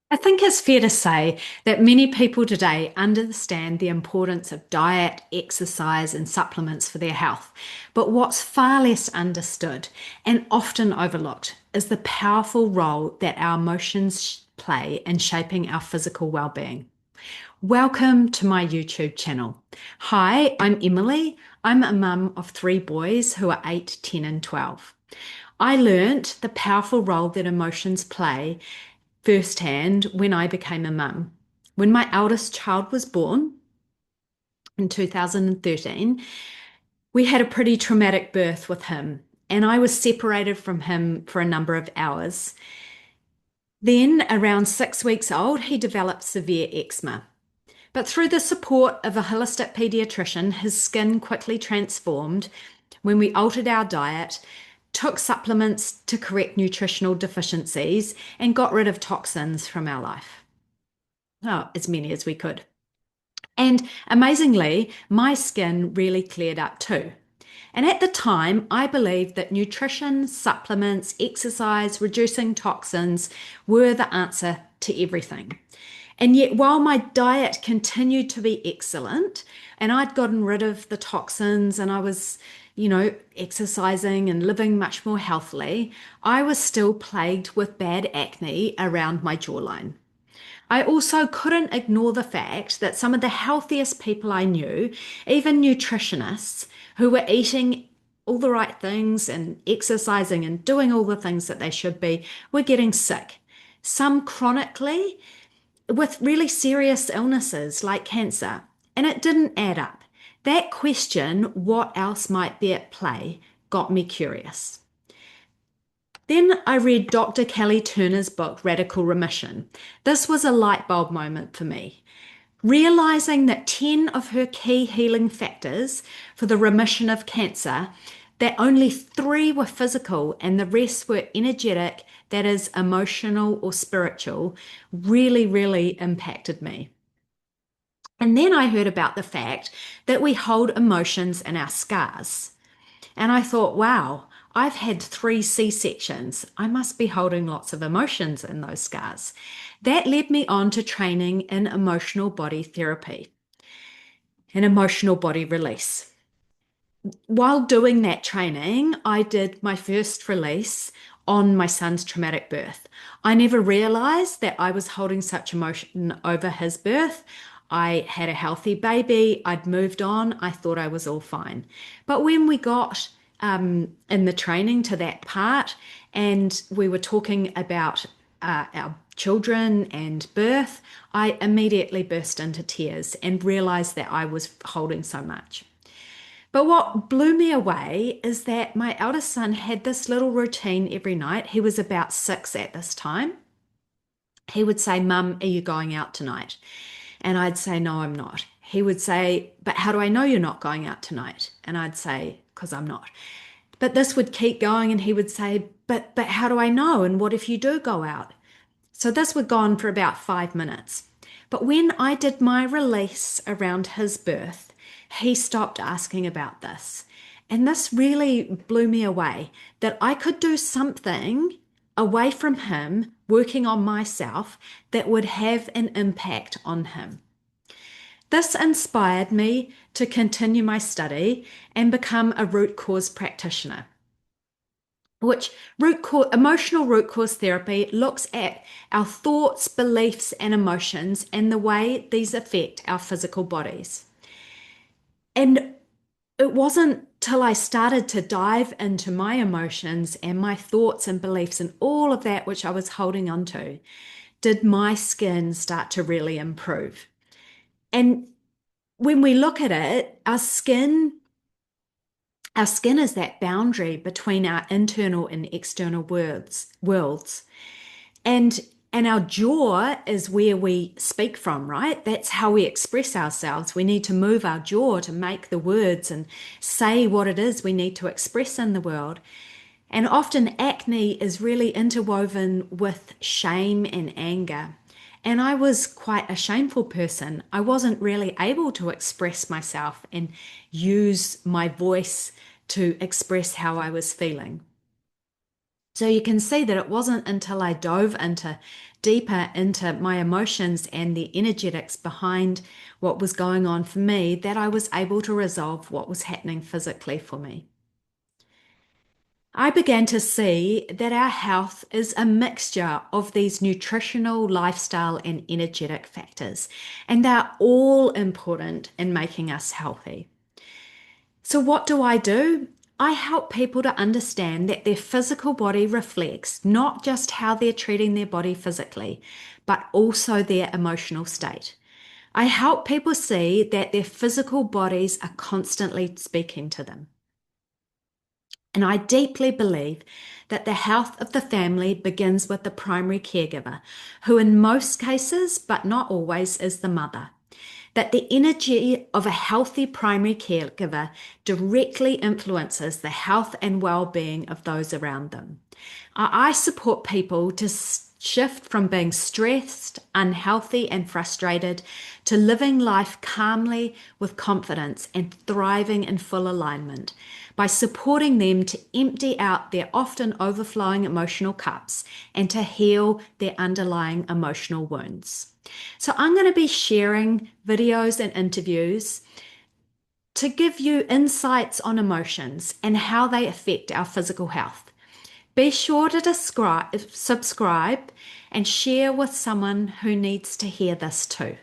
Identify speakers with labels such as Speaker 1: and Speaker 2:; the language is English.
Speaker 1: I think it's fair to say that many people today understand the importance of diet, exercise, and supplements for their health. But what's far less understood and often overlooked is the powerful role that our emotions play in shaping our physical well-being. Welcome to my YouTube channel. Hi, I'm Emily. I'm a mum of three boys who are 8, 10, and 12. I learnt the powerful role that emotions play firsthand when I became a mum. When my eldest child was born in 2013, we had a pretty traumatic birth with him, and I was separated from him for a number of hours. Then, around 6 weeks old, he developed severe eczema. But through the support of a holistic pediatrician, his skin quickly transformed when we altered our diet, took supplements to correct nutritional deficiencies, and got rid of toxins from our life. Oh, as many as we could. And amazingly, my skin really cleared up too. And at the time, I believed that nutrition, supplements, exercise, reducing toxins were the answer to everything. And yet, while my diet continued to be excellent and I'd gotten rid of the toxins and I was, exercising and living much more healthily, I was still plagued with bad acne around my jawline. I also couldn't ignore the fact that some of the healthiest people I knew, even nutritionists who were eating all the right things and exercising and doing all the things that they should be, were getting sick. Some chronically with really serious illnesses like cancer. And it didn't add up. That question, what else might be at play, got me curious. Then I read Dr. Kelly Turner's book, Radical Remission. This was a light bulb moment for me. Realizing that 10 of her key healing factors for the remission of cancer, that only 3 were physical and the rest were energetic, that is, emotional or spiritual, really impacted me. And then I heard about the fact that we hold emotions in our scars. And I thought, wow, I've had 3 C-sections. I must be holding lots of emotions in those scars. That led me on to training in emotional body therapy and emotional body release. While doing that training, I did my first release on my son's traumatic birth. I never realized that I was holding such emotion over his birth. I had a healthy baby. I'd moved on. I thought I was all fine. But when we got in the training to that part and we were talking about our children and birth, I immediately burst into tears and realized that I was holding so much. But what blew me away is that my eldest son had this little routine every night. He was about 6 at this time. He would say, Mum, are you going out tonight? And I'd say, No, I'm not. He would say, But how do I know you're not going out tonight? And I'd say, Because I'm not. But this would keep going, and he would say, But how do I know? And what if you do go out? So this would go on for about 5 minutes. But when I did my release around his birth, he stopped asking about this. And this really blew me away that I could do something away from him, working on myself, that would have an impact on him. This inspired me to continue my study and become a root cause practitioner, which emotional root cause therapy looks at our thoughts, beliefs, and emotions and the way these affect our physical bodies. And it wasn't till I started to dive into my emotions and my thoughts and beliefs and all of that which I was holding on to, did my skin start to really improve. And when we look at it, our skin is that boundary between our internal and external worlds. And our jaw is where we speak from, right? That's how we express ourselves. We need to move our jaw to make the words and say what it is we need to express in the world. And often acne is really interwoven with shame and anger. And I was quite a shameful person. I wasn't really able to express myself and use my voice to express how I was feeling. So you can see that it wasn't until I dove deeper into my emotions and the energetics behind what was going on for me that I was able to resolve what was happening physically for me. I began to see that our health is a mixture of these nutritional, lifestyle, and energetic factors, and they're all important in making us healthy. So, what do? I help people to understand that their physical body reflects not just how they're treating their body physically, but also their emotional state. I help people see that their physical bodies are constantly speaking to them. And I deeply believe that the health of the family begins with the primary caregiver, who in most cases, but not always, is the mother. That the energy of a healthy primary caregiver directly influences the health and well-being of those around them. I support people to shift from being stressed, unhealthy, and frustrated to living life calmly with confidence and thriving in full alignment by supporting them to empty out their often overflowing emotional cups and to heal their underlying emotional wounds. So, I'm going to be sharing videos and interviews to give you insights on emotions and how they affect our physical health. Be sure to subscribe and share with someone who needs to hear this too.